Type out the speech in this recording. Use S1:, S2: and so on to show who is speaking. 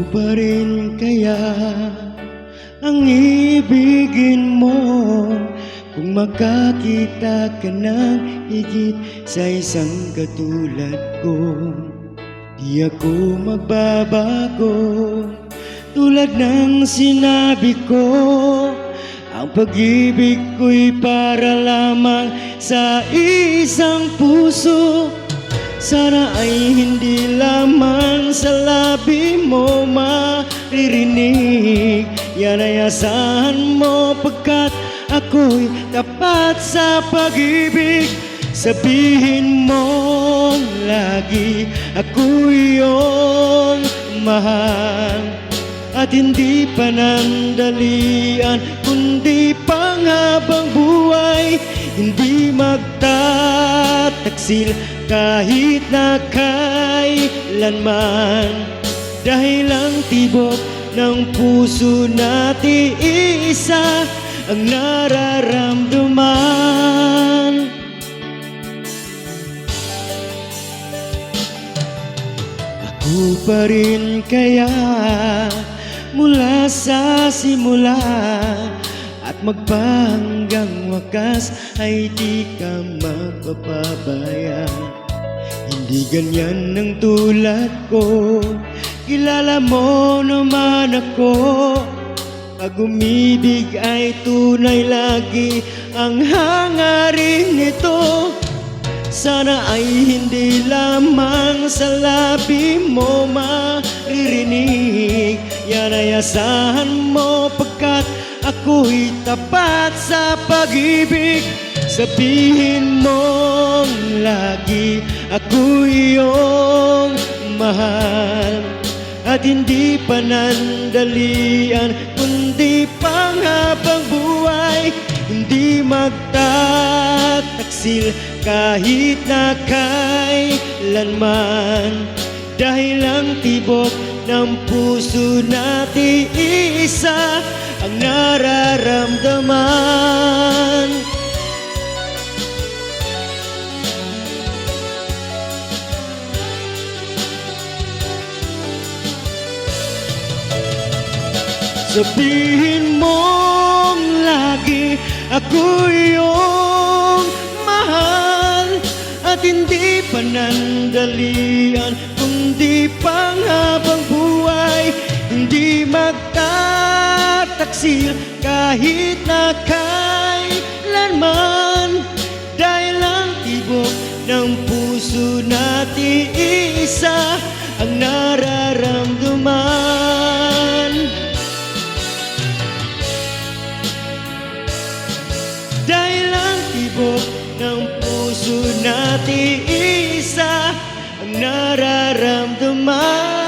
S1: pa rin kaya ang ibigin mo kung makakita ka ng higit sa isang katulad ko? Di ako magbabago, tulad ng sinabi ko. Ang pag-ibig ko'y para lamang sa isang puso. Sana ay hindi lamang sa labi mo maririnig. Yan ay asahan mo pagkat ako'y tapat sa pag-ibig. Sabihin mo lagi ako'y iyong mahal, at hindi panandalian kundi panghabang buhay. Hindi magtataksil kahit na kailanman, dahil ang tibok ng puso natin isa ang nararamdaman. Ako pa rin kaya mula sa simula at magpahanggang wakas ay di ka mapapabaya. Hindi ganyan ang tulad ko, kilala mo naman ako. Pag umibig ay tunay lagi ang hangarin nito. Sana ay hindi lamang sa labi mo maririnig. Yan ay asahan mo pagkat ako'y tapat sa pag-ibig. Sabihin mo lagi ako'y iyong mahal, at hindi panandalian kundi panghabang buhay. Hindi magtataksil kahit na kailanman, dahil ang tibok ng puso natin isa ang nararamdaman. Sabihin mong lagi ako'y iyong mahal, at hindi panandalian kundi panghabang buhay. Hindi magtataksil kahit na kailanman, dahil ang tibok ng puso natin isa ang nararamdaman. Dahil ang tibok ng puso natin isa ang nararamdaman.